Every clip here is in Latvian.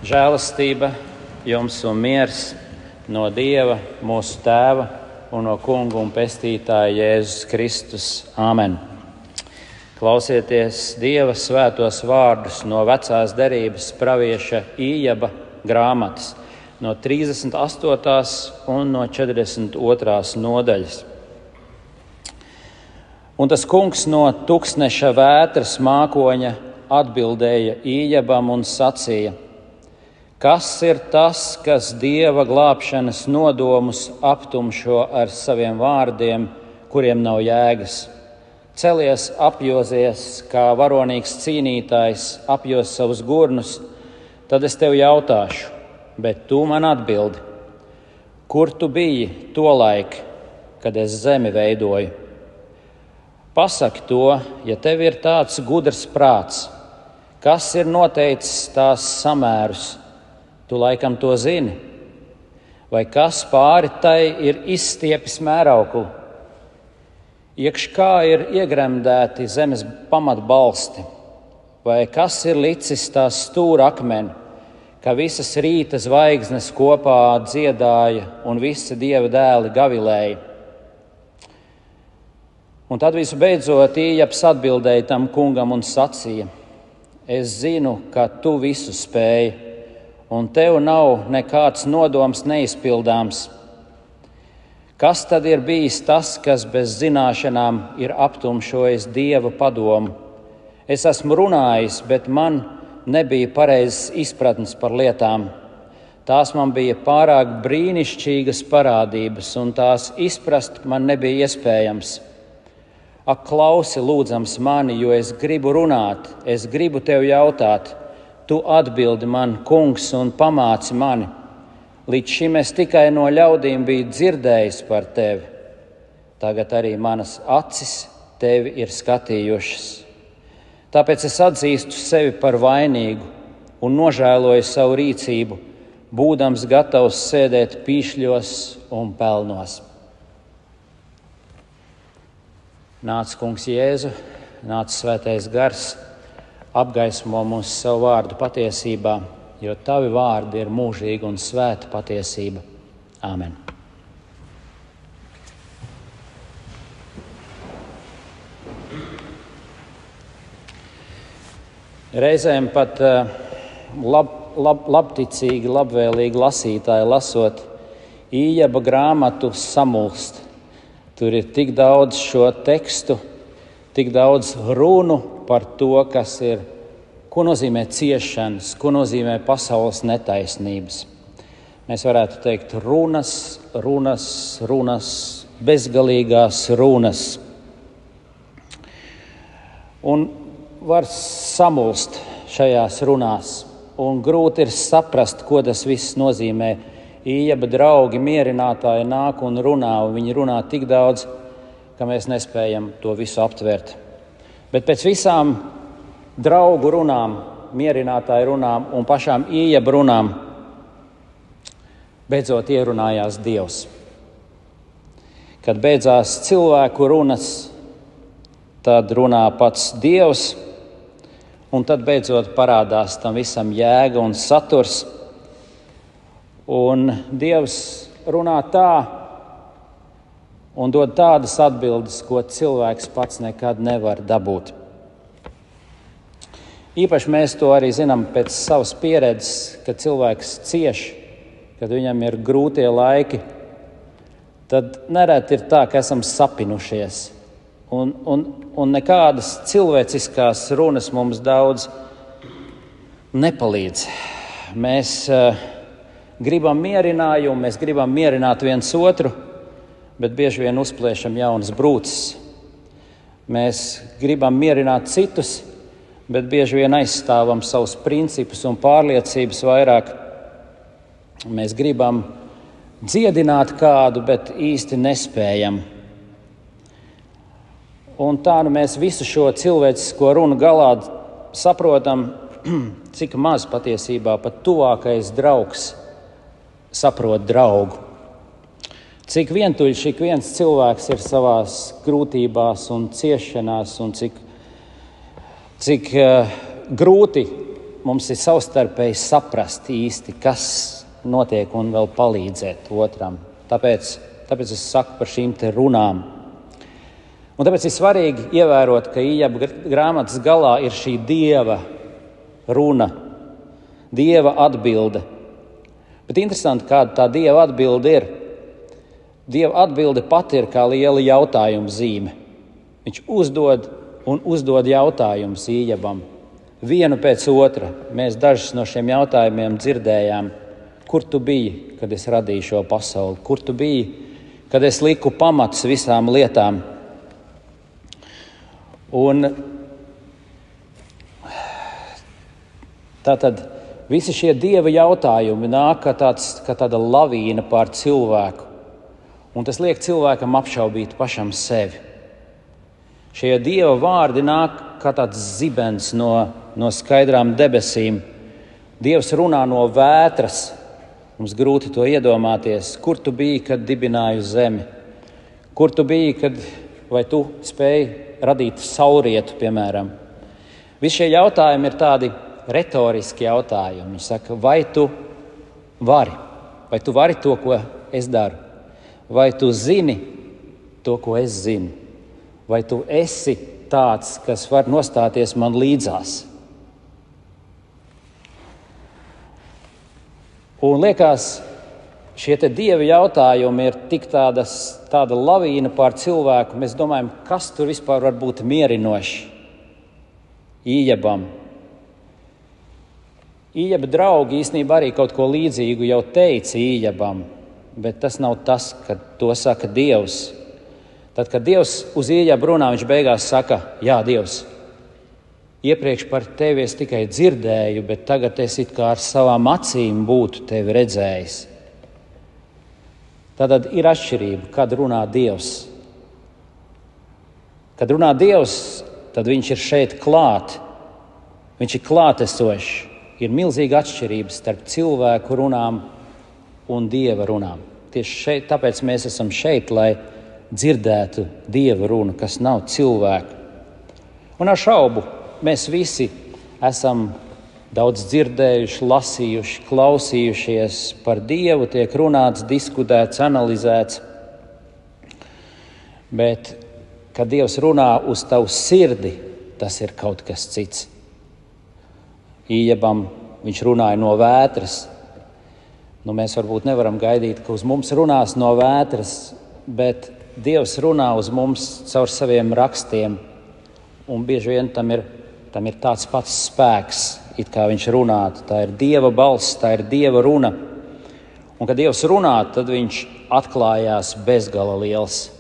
Žēlastība jums un miers no Dieva, mūsu Tēva un no Kunga un Pestītāja Jēzus Kristus. Āmen. Klausieties Dieva svētos vārdus no vecās derības pravieša Ījaba grāmatas, no 38. un no 42. nodaļas. Un tas kungs no tuksneša vētras mākoņa atbildēja Ījabam un sacīja: Kas ir tas, kas Dieva glābšanas nodomus aptumšo ar saviem vārdiem, kuriem nav jēgas? Celies, apjozies, kā varonīgs cīnītājs apjos savus gurnus, tad es tev jautāšu, bet tu man atbildi. Kur tu biji tolaik, kad es zemi veidoju? Pasaki to, ja tev ir tāds gudrs prāts, kas ir noteicis tās samērus? Tu laikam to zini, vai kas pāri tai ir izstiepis mērauklu? Iekš kā ir iegremdēti zemes pamatbalsti, vai kas ir licis tās stūra akmeni, ka visas rīta zvaigznes kopā dziedāja un visi Dieva dēli gavilēja? Un tad visu beidzot Ījabs atbildēja tam kungam un sacīja: Es zinu, ka tu visu spēji, un tev nav nekāds nodoms neizpildāms. Kas tad ir bijis tas, kas bez zināšanām ir aptumšojis Dieva padomu? Es esmu runājis, bet man nebija pareizas izpratnes par lietām. Tās man bija pārāk brīnišķīgas parādības, un tās izprast man nebija iespējams. Ak, klausi lūdzams mani, jo es gribu runāt, es gribu tev jautāt. Tu atbildi man, kungs, un pamāci mani. Līdz šim es tikai no ļaudīm biju dzirdējis par tevi. Tagad arī manas acis tevi ir skatījušas. Tāpēc es atzīstu sevi par vainīgu un nožēloju savu rīcību, būdams gatavs sēdēt pīšļos un pelnos. Nāc, kungs Jēzu, nāc svētais gars, apgaismo mūs savu vārdu patiesībā, jo tavi vārdi ir mūžīga un svēta patiesība. Āmen. Reizēm pat labticīgi, labvēlīgi lasītāji lasot Ījaba grāmatu samulst. Tur ir tik daudz šo tekstu, tik daudz runu par to, ko nozīmē ciešanas, ko nozīmē pasaules netaisnības. Mēs varētu teikt runas, bezgalīgās runas. Un var samulst šajās runās, un grūti ir saprast, ko tas viss nozīmē. Ījaba draugi, mierinātāji nāk un runā, un viņi runā tik daudz, ka mēs nespējam to visu aptvert. Bet pēc visām draugu runām, mierinātāju runām un pašām Ījaba runām beidzot ierunājās Dievs. Kad beidzās cilvēku runas, tad runā pats Dievs, un tad beidzot parādās tam visam jēga un saturs. Un Dievs runā tā un dod tādas atbildes, ko cilvēks pats nekad nevar dabūt. Īpaši mēs to arī zinām pēc savas pieredzes, kad cilvēks cieš, kad viņam ir grūtie laiki, tad nereti ir tā, ka esam sapinušies. Un nekādas cilvēciskās runas mums daudz nepalīdz. Mēs gribam mierinājumu, mēs gribam mierināt viens otru, bet bieži vien uzplēšam jaunas brūces. Mēs gribam mierināt citus, bet bieži vien aizstāvam savus principus un pārliecības vairāk. Mēs gribam dziedināt kādu, bet īsti nespējam. Un tā mēs visu šo cilvēcisko runu galā saprotam, cik maz patiesībā pat tuvākais draugs saprot draugu. Cik vientuļš ik viens cilvēks ir savās grūtībās un ciešanās, un cik grūti mums ir savstarpēji saprast īsti, kas notiek un vēl palīdzēt otram. Tāpēc es saku par šīm te runām. Un tāpēc ir svarīgi ievērot, ka Ījaba grāmatas galā ir šī Dieva runa, Dieva atbilde. Bet interesanti, kāda tā Dieva atbilde ir. Dieva atbilde pati ir kā liela jautājuma zīme. Viņš uzdod jautājumus Ījabam. Vienu pēc otra. Mēs dažus no šiem jautājumiem dzirdējām. Kur tu biji, kad es radīju šo pasauli? Kur tu biji, kad es liku pamatus visām lietām? Un tātad visi šie Dieva jautājumi nāk kā tāda lavīna pār cilvēku. Un tas liek cilvēkam apšaubīt pašam sevi. Šie Dieva vārdi nāk kā tāds zibens no skaidrām debesīm. Dievs runā no vētras. Mums grūti to iedomāties. Kur tu biji, kad dibināju zemi? Kur tu biji, vai tu spēji radīt saulrietu, piemēram? Visi šie jautājumi ir tādi retoriski jautājumi. Viņš saka, vai tu vari? Vai tu vari to, ko es daru? Vai tu zini to, ko es zinu? Vai tu esi tāds, kas var nostāties man līdzās? Un liekas, šie te Dieva jautājumi ir tik tāda lavīna pār cilvēku. Mēs domājam, kas tur vispār var būt mierinoši Ījabam. Ījaba draugi īstenībā arī kaut ko līdzīgu jau teica Ījabam. Bet tas nav tas, kad to saka Dievs. Tad, kad Dievs uz Ījabu runā, viņš beigās saka, jā, Dievs, iepriekš par tevi es tikai dzirdēju, bet tagad es it kā ar savām acīm būtu tevi redzējis. Tad ir atšķirība, kad runā Dievs. Kad runā Dievs, tad viņš ir šeit klāt. Viņš ir klātesošs. Ir milzīga atšķirība starp cilvēku runām un Dieva runām. Tieši šeit, tāpēc mēs esam šeit, lai dzirdētu Dieva runu, kas nav cilvēku. Un ar šaubu mēs visi esam daudz dzirdējuši, lasījuši, klausījušies par Dievu, tiek runāts, diskutēts, analizēts. Bet, kad Dievs runā uz tavu sirdi, tas ir kaut kas cits. Ījabam viņš runāja no vētras. Mēs varbūt nevaram gaidīt, ka uz mums runās no vētras, bet Dievs runā uz mums caur saviem rakstiem. Un bieži vien tam ir tāds pats spēks, it kā viņš runātu. Tā ir Dieva balss, tā ir Dieva runa. Un, kad Dievs runā, tad viņš atklājās bezgala liels.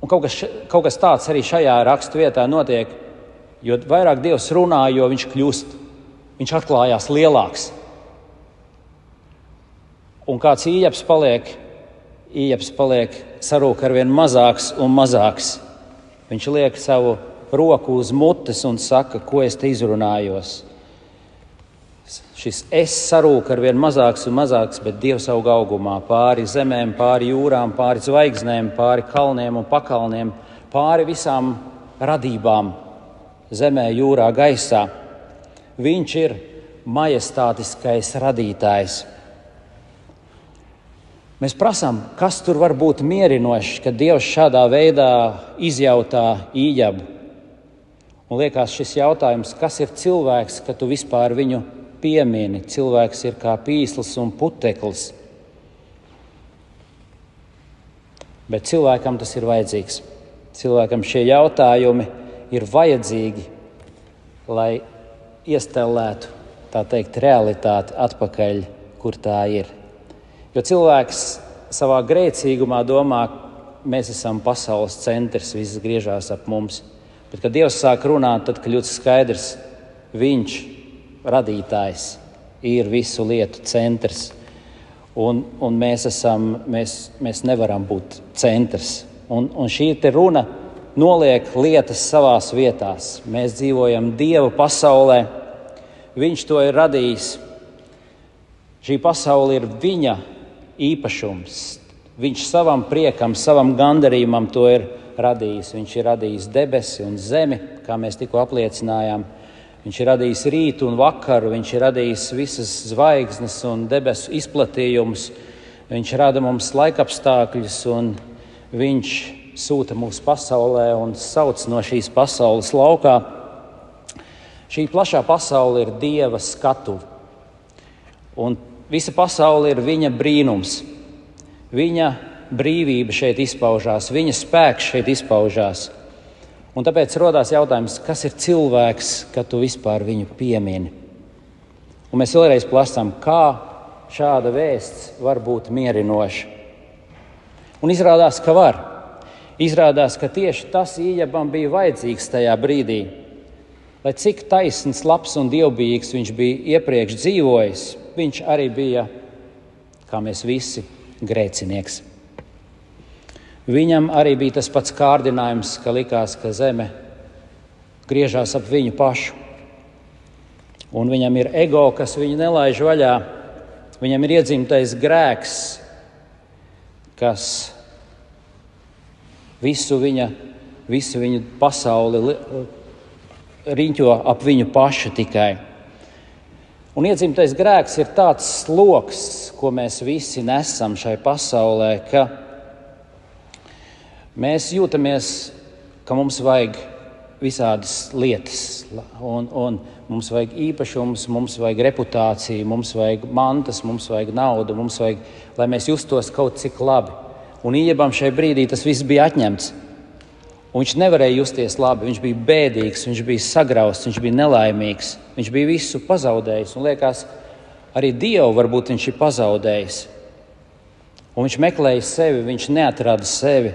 Un kaut kas tāds arī šajā rakstu vietā notiek, jo vairāk Dievs runā, jo viņš atklājās lielāks. Un kāds Ījabs paliek sarūk arvien mazāks un mazāks. Viņš liek savu roku uz mutes un saka, ko es te izrunājos. Šis es sarūk arvien mazāks un mazāks, bet Dievs aug augumā pāri zemēm, pāri jūrām, pāri zvaigznēm, pāri kalniem un pakalniem, pāri visām radībām, zemē, jūrā, gaisā. Viņš ir majestātiskais radītājs. Mēs prasām, kas tur var būt mierinošs, kad Dievs šādā veidā izjautā Ījabu. Un liekas šis jautājums, kas ir cilvēks, ka tu vispār viņu piemini? Cilvēks ir kā pīsls un puteklis. Bet cilvēkam tas ir vajadzīgs. Cilvēkam šie jautājumi ir vajadzīgi, lai iestelētu, tā teikt, realitāti atpakaļ, kur tā ir. Jo cilvēks savā grēcīgumā domā, mēs esam pasaules centrs, viss griežās ap mums. Bet, kad Dievs sāk runāt, tad kļūst skaidrs, viņš, radītājs, ir visu lietu centrs. Un mēs nevaram būt centrs. Un šī te runa noliek lietas savās vietās. Mēs dzīvojam Dieva pasaulē. Viņš to ir radījis. Šī pasaule ir viņa īpašums. Viņš savam priekam, savam gandarījumam to ir radījis. Viņš ir radījis debesi un zemi, kā mēs tikko apliecinājām. Viņš ir radījis rītu un vakaru, viņš ir radījis visas zvaigznes un debesu izplatījumus, viņš rada mums laikapstākļus un viņš sūta mūsu pasaulē un sauc no šīs pasaules laukā. Šī plašā pasaule ir Dieva skatuve. Un visa pasaule ir viņa brīnums. Viņa brīvība šeit izpaužās, viņa spēks šeit izpaužās. Un tāpēc rodās jautājums, kas ir cilvēks, kad tu vispār viņu piemini? Un mēs vēlreiz plasām, kā šāda vēsts var būt mierinoša. Un izrādās, ka var. Izrādās, ka tieši tas Ījabam bija vajadzīgs tajā brīdī. Lai cik taisns, labs un dievbijīgs viņš bija iepriekš dzīvojis, viņš arī bija, kā mēs visi, grēcinieks. Viņam arī bija tas pats kārdinājums, ka likās, ka zeme griežās ap viņu pašu. Un viņam ir ego, kas viņu nelaiž vaļā. Viņam ir iedzimtais grēks, kas visu viņu pasauli riņķo ap viņu pašu tikai. Un iedzimtais grēks ir tāds sloks, ko mēs visi nesam šai pasaulē, ka mēs jūtamies, ka mums vajag visādas lietas, un mums vajag īpašumus, mums vajag reputāciju, mums vajag mantas, mums vajag naudu, mums vajag, lai mēs justos kaut cik labi. Un Ījabam šai brīdī tas viss bija atņemts. Un viņš nevarēja justies labi, viņš bija bēdīgs, viņš bija sagrausts, viņš bija nelaimīgs, viņš bija visu pazaudējis. Un liekas, arī Dievu varbūt viņš ir pazaudējis. Un viņš meklēja sevi, viņš neatrada sevi.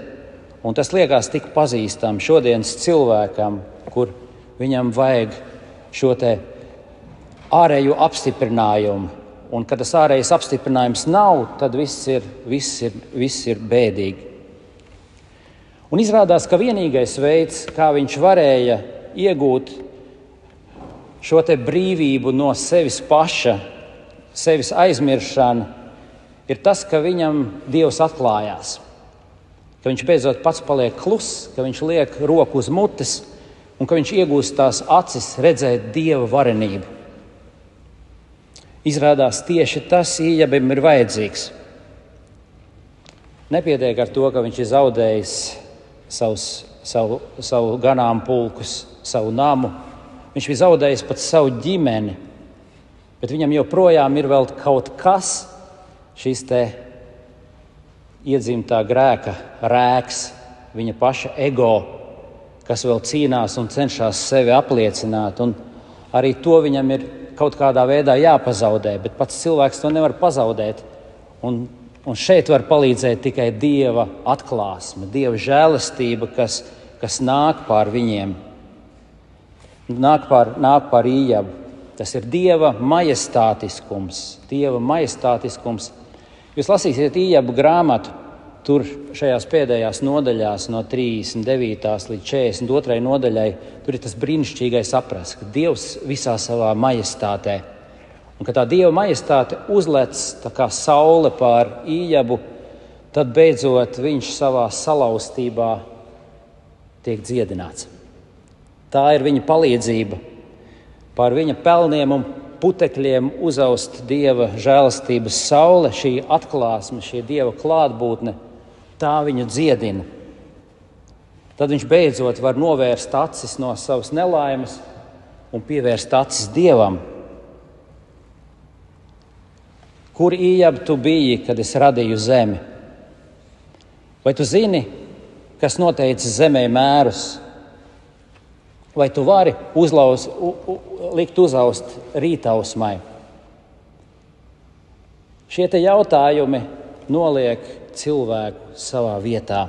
Un tas liekas tik pazīstam šodienas cilvēkam, kur viņam vajag šo te ārējo apstiprinājumu. Un kad tas ārējais apstiprinājums nav, tad viss ir bēdīgi. Un izrādās, ka vienīgais veids, kā viņš varēja iegūt šo te brīvību no sevis paša, sevis aizmiršana, ir tas, ka viņam Dievs atklājās. Ka viņš beidzot pats paliek kluss, ka viņš liek roku uz mutes un ka viņš iegūst tās acis redzēt Dieva varenību. Izrādās tieši tas Ījabam ir vajadzīgs. Nepietiek ar to, ka viņš ir zaudējis savu ganāmpulkus, savu namu. Viņš bija zaudējis pat savu ģimeni, bet viņam joprojām ir vēl kaut kas, šis te iedzimtā grēka rēks, viņa paša ego, kas vēl cīnās un cenšas sevi apliecināt. Un arī to viņam ir kaut kādā veidā jāpazaudē, bet pats cilvēks to nevar pazaudēt. Un šeit var palīdzēt tikai Dieva atklāsme, Dieva žēlastība, kas nāk pār viņiem, nāk pār Ījabu. Tas ir Dieva majestātiskums. Jūs lasīsiet Ījabu grāmatu, tur šajās pēdējās nodaļās no 39. līdz 42. nodaļai, tur ir tas brīnišķīgais apraksts, ka Dievs visā savā majestātē. Un kad tā Dieva majestāte uzlec tā kā saule pār Ījabu, tad beidzot viņš savā salauztībā tiek dziedināts. Tā ir viņa palīdzība. Pār viņa pelniem un putekļiem uzaust Dieva žēlastības saule, šī atklāsme, šī Dieva klātbūtne, tā viņu dziedina. Tad viņš beidzot var novērst acis no savas nelaimes un pievērst acis Dievam. Kur Ījab tu biji, kad es radīju zemi? Vai tu zini, kas noteica zemē mērus? Vai tu vari likt uzaust rītausmai? Šie te jautājumi noliek cilvēku savā vietā.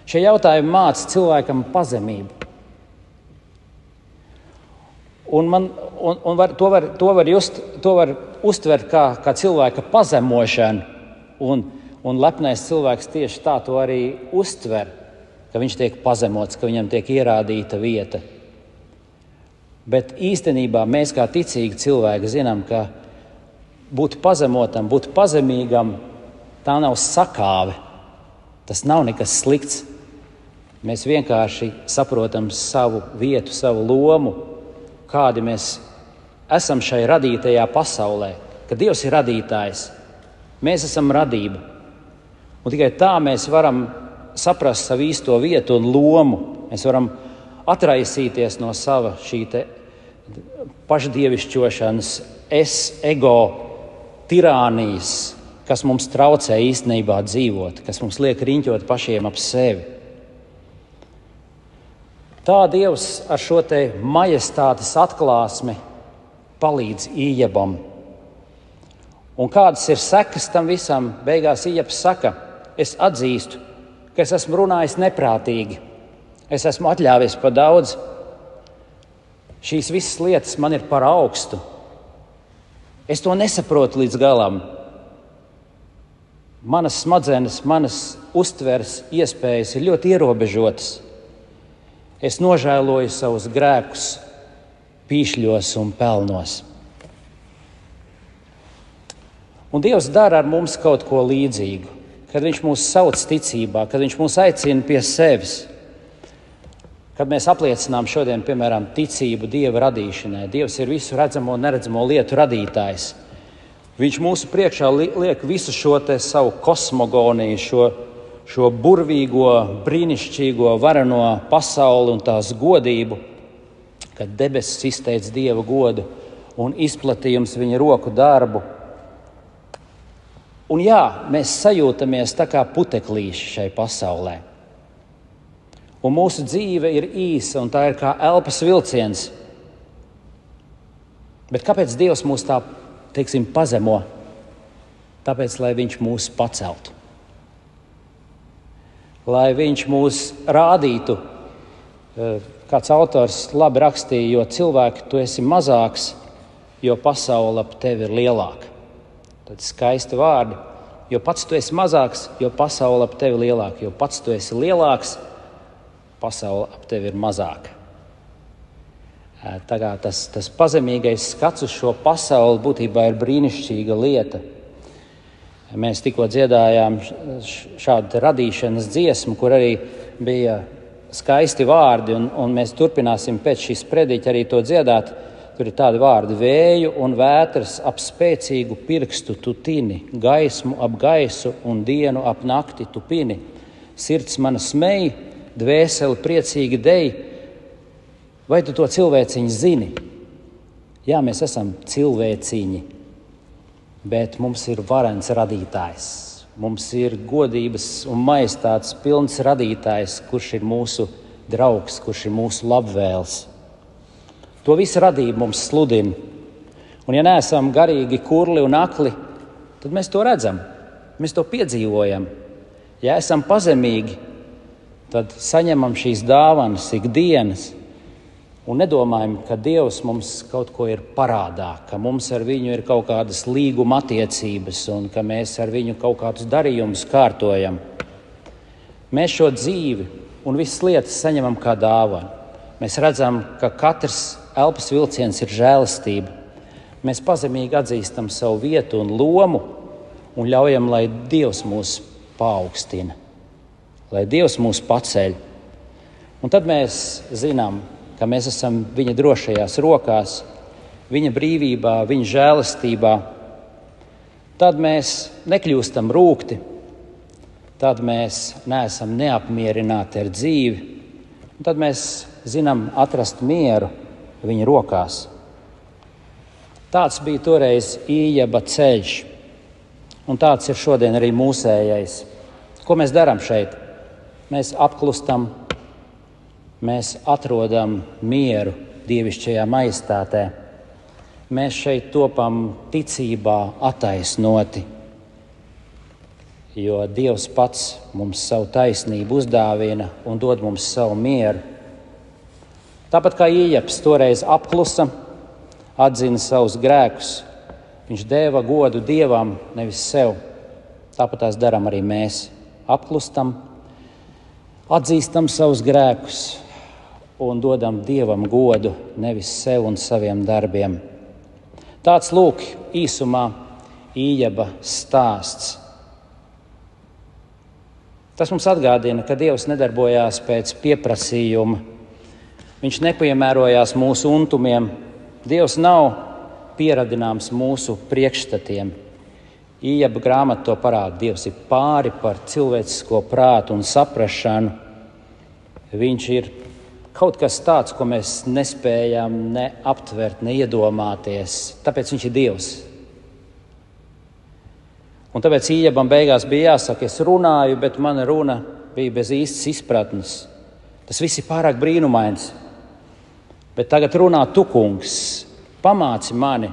Šie jautājumi māca cilvēkam pazemību. To var uztvert kā cilvēka pazemošanu, un lepnais cilvēks tieši tā to arī uztver, ka viņš tiek pazemots, ka viņam tiek ierādīta vieta. Bet īstenībā mēs kā ticīgi cilvēki zinām, ka būt pazemotam, būt pazemīgam, tā nav sakāve. Tas nav nekas slikts. Mēs vienkārši saprotam savu vietu, savu lomu, kādi mēs esam šai radītajā pasaulē, ka Dievs ir radītājs, mēs esam radība. Un tikai tā mēs varam saprast savu īsto vietu un lomu. Mēs varam atraisīties no sava šī te pašdievišķošanas, ego tirānijas, kas mums traucē īstenībā dzīvot, kas mums liek riņķot pašiem ap sevi. Tā Dievs ar šo te majestātes atklāsmi palīdz Ījebam. Un kādas ir sekas tam visam? Beigās Ījebs saka, es atzīstu, ka es esmu runājis neprātīgi. Es esmu atļāvies par daudz. Šīs visas lietas man ir par augstu. Es to nesaprotu līdz galam. Manas smadzenes, manas uztveres iespējas ir ļoti ierobežotas. Es nožēloju savus grēkus pīšļos un pelnos. Un Dievs dara ar mums kaut ko līdzīgu, kad Viņš mūs sauc ticībā, kad Viņš mūs aicina pie sevis, kad mēs apliecinām šodien, piemēram, ticību Dieva radīšanai. Dievs ir visu redzamo un neredzamo lietu radītājs. Viņš mūsu priekšā liek visu šo te savu kosmogoniju, šo burvīgo, brīnišķīgo, vareno pasauli un tās godību, kad debesis izteic Dieva godu un izplatījums viņa roku darbu. Un jā, mēs sajūtamies tā kā puteklīši šai pasaulē. Un mūsu dzīve ir īsa un tā ir kā elpas vilciens. Bet kāpēc Dievs mūs tā, pazemo? Tāpēc, lai Viņš mūs paceltu. Lai Viņš mūs rādītu, kāds autors labi rakstīja, jo cilvēki tu esi mazāks, jo pasaule ap tevi ir lielāka. Tad skaisti vārdi, jo pats tu esi mazāks, jo pasaule ap tevi ir lielāka. Jo pats tu esi lielāks, pasaule ap tevi ir mazāka. Tā kā tas pazemīgais skats uz šo pasauli būtībā ir brīnišķīga lieta. Mēs tikko dziedājām šādu radīšanas dziesmu, kur arī bija skaisti vārdi, un mēs turpināsim pēc šīs prediķa arī to dziedāt. Tur ir tādi vārdi: vēju un vētras ap spēcīgu pirkstu tu tini, gaismu ap gaisu un dienu ap nakti tu pini. Sirds mana smej, dvēseli priecīgi dej. Vai tu to cilvēciņu zini? Jā, mēs esam cilvēciņi, bet mums ir varens radītājs. Mums ir godības un majestātes pilns radītājs, kurš ir mūsu draugs, kurš ir mūsu labvēls. To visu radību mums sludina. Un ja neesam garīgi kurli un akli, tad mēs to redzam, mēs to piedzīvojam. Ja esam pazemīgi, tad saņemam šīs dāvanas ikdienas un nedomājam, ka Dievs mums kaut ko ir parādā, ka mums ar viņu ir kaut kādas līguma attiecības un ka mēs ar viņu kaut kādus darījumus kārtojam. Mēs šo dzīvi un visas lietas saņemam kā dāvanu. Mēs redzam, ka katrs elpas vilciens ir žēlastība. Mēs pazemīgi atzīstam savu vietu un lomu un ļaujam, lai Dievs mūs paaugstina, lai Dievs mūs paceļ. Un tad mēs zinām, ka mēs esam viņa drošajās rokās, viņa brīvībā, viņa žēlastībā. Tad mēs nekļūstam rūgti, tad mēs neesam neapmierināti ar dzīvi, un tad mēs zinām atrast mieru viņa rokās. Tāds bija toreiz Ījeba ceļš, un tāds ir šodien arī mūsējais. Ko mēs darām šeit? Mēs apklustam, mēs atrodam mieru dievišķajā majestātē. Mēs šeit topam ticībā attaisnoti, jo Dievs pats mums savu taisnību uzdāvina un dod mums savu mieru. Tāpat kā Ījebs toreiz apklusa, atzina savus grēkus, viņš deva godu Dievam, nevis sev. Tāpat tās darām arī mēs. Apklustam, atzīstam savus grēkus un dodam Dievam godu, nevis sev un saviem darbiem. Tāds lūk īsumā Ījeba stāsts. Tas mums atgādina, ka Dievs nedarbojās pēc pieprasījuma. Viņš nepiemērojās mūsu untumiem, Dievs nav pieradināms mūsu priekšstatiem. Ījaba grāmata to parāda. Dievs ir pāri par cilvēcisko prātu un saprašanu. Viņš ir kaut kas tāds, ko mēs nespējam ne aptvert, ne iedomāties. Tāpēc viņš ir Dievs. Un tāpēc Ījabam beigās bija jāsaka, es runāju, bet mana runa bija bez īstas izpratnes. Tas viss ir pārāk brīnumains. Bet tagad runā tu, kungs, pamāci mani,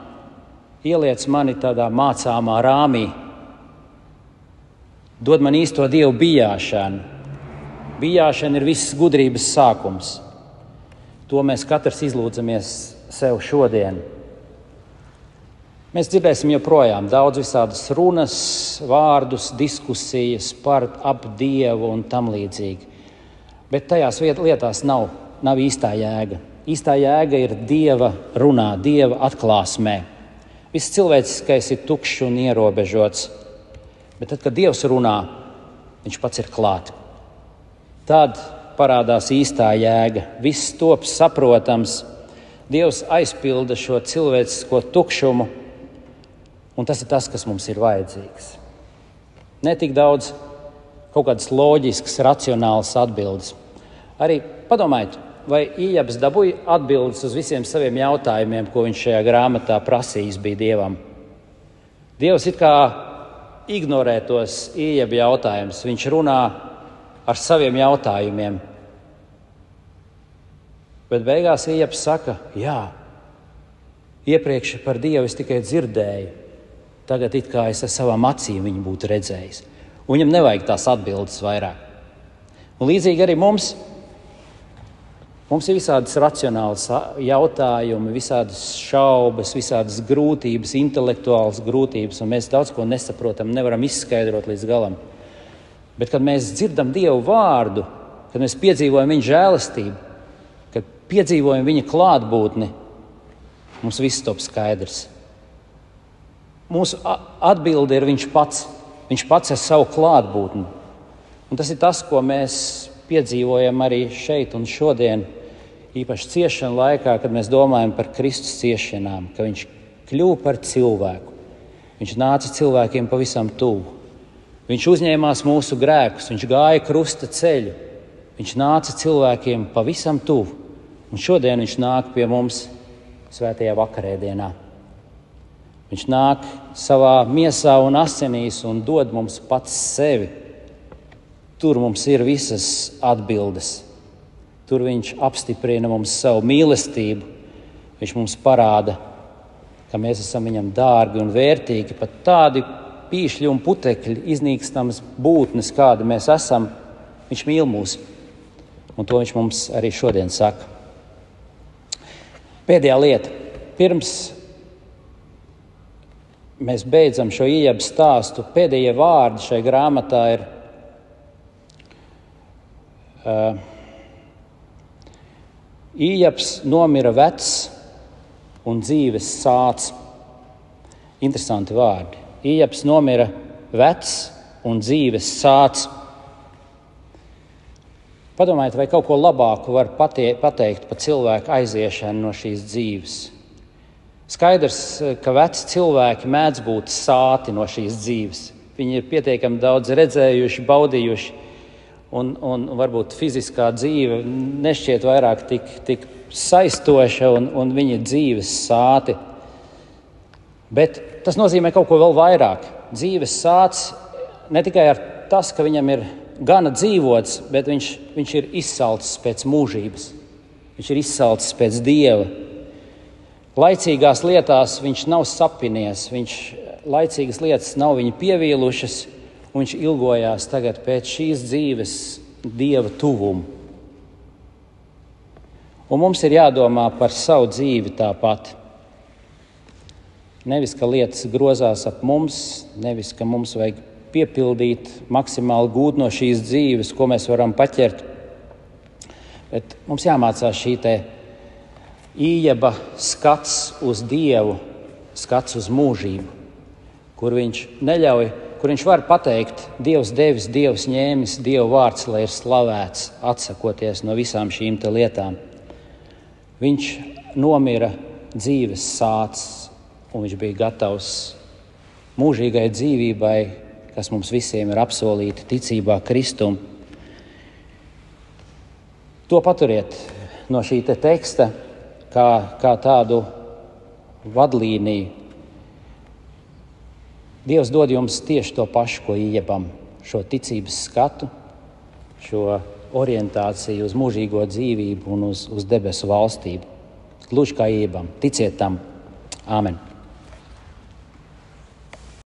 ieliec mani tādā mācāmā rāmī. Dod man īsto Dievu bijāšanu. Bijāšana ir visas gudrības sākums. To mēs katrs izlūdzamies sev šodien. Mēs dzirdēsim joprojām daudz visādas runas, vārdus, diskusijas par ap Dievu un tam līdzīgi. Bet tajās lietās nav īstā jēga. Īstā jēga ir Dieva runā, Dieva atklāsmē. Viss cilvēciskais ir tukšs un ierobežots. Bet tad, kad Dievs runā, viņš pats ir klāt. Tad parādās īstā jēga. Viss top saprotams. Dievs aizpilda šo cilvēcisko tukšumu. Un tas ir tas, kas mums ir vajadzīgs. Ne tik daudz kaut kādas loģiskas, racionālas atbildes. Arī padomājiet, vai Ījabs dabūja atbildes uz visiem saviem jautājumiem, ko viņš šajā grāmatā prasījis bija Dievam. Dievs it kā ignorē tos Ījaba jautājumus. Viņš runā ar saviem jautājumiem. Bet beigās Ījabs saka, jā, iepriekš par Dievu es tikai dzirdēju. Tagad it kā es ar savām acīm viņu būtu redzējis. Un viņam nevajag tās atbildes vairāk. Un līdzīgi arī mums ir visādas racionālas jautājumi, visādas šaubas, visādas grūtības, intelektuālas grūtības, un mēs daudz ko nesaprotam, nevaram izskaidrot līdz galam. Bet, kad mēs dzirdam Dievu vārdu, kad mēs piedzīvojam viņa žēlastību, kad piedzīvojam viņa klātbūtni, mums viss top skaidrs. Mūsu atbilde ir viņš pats ar savu klātbūtni. Un tas ir tas, ko mēs piedzīvojam arī šeit un šodien, īpaši ciešanu laikā, kad mēs domājam par Kristus ciešanām, ka viņš kļuva par cilvēku. Viņš nāca cilvēkiem pavisam tuvu. Viņš uzņēmās mūsu grēkus, viņš gāja krusta ceļu. Viņš nāca cilvēkiem pavisam tuvu. Un šodien viņš nāk pie mums svētajā vakarēdienā. Viņš nāk savā miesā un asinīs un dod mums pats sevi. Tur mums ir visas atbildes. Tur viņš apstiprina mums savu mīlestību. Viņš mums parāda, ka mēs esam viņam dārgi un vērtīgi. Pat tādi pīšļi un putekļi, iznīkstams būtnes, kādi mēs esam, viņš mīl mūs. Un to viņš mums arī šodien saka. Pēdējā lieta. Pirms mēs beidzam šo Ījaba stāstu, pēdējie vārdi šai grāmatā ir Ījabs nomira vecs un dzīves sāts. Interesanti vārdi. Ījabs nomira vecs un dzīves sāts. Padomājiet, vai kaut ko labāku var pateikt par cilvēku aiziešanu no šīs dzīves. Skaidrs, ka veci cilvēki mēdz būt sāti no šīs dzīves. Viņi ir pietiekami daudz redzējuši, baudījuši. Un varbūt fiziskā dzīve nešķiet vairāk tik saistoša un viņa dzīves sāti. Bet tas nozīmē kaut ko vēl vairāk. Dzīves sāts ne tikai ar tas, ka viņam ir gana dzīvots, bet viņš ir izsalcis pēc mūžības. Viņš ir izsalcis pēc Dieva. Laicīgās lietās viņš nav sapinies, laicīgas lietas nav viņu pievīlušas, un viņš ilgojās tagad pēc šīs dzīves Dieva tuvumu. Un mums ir jādomā par savu dzīvi tāpat. Nevis, ka lietas grozās ap mums, nevis, ka mums vajag piepildīt maksimāli gūt no šīs dzīves, ko mēs varam paķert. Bet mums jāmācās šī te Ījaba skats uz Dievu, skats uz mūžību, kur viņš var pateikt, Dievs devis, Dievs ņēmis, Dieva vārds, lai ir slavēts, atsakoties no visām šīm te lietām. Viņš nomira dzīves sācis, un viņš bija gatavs mūžīgai dzīvībai, kas mums visiem ir apsolīta ticībā Kristum. To paturiet no šī teksta kā tādu vadlīniju. Dievs dod jums tieši to pašu, ko Iebam, šo ticības skatu, šo orientāciju uz mūžīgo dzīvību un uz debesu valstību. Gluži kā Iebam. Ticiet tam. Āmen.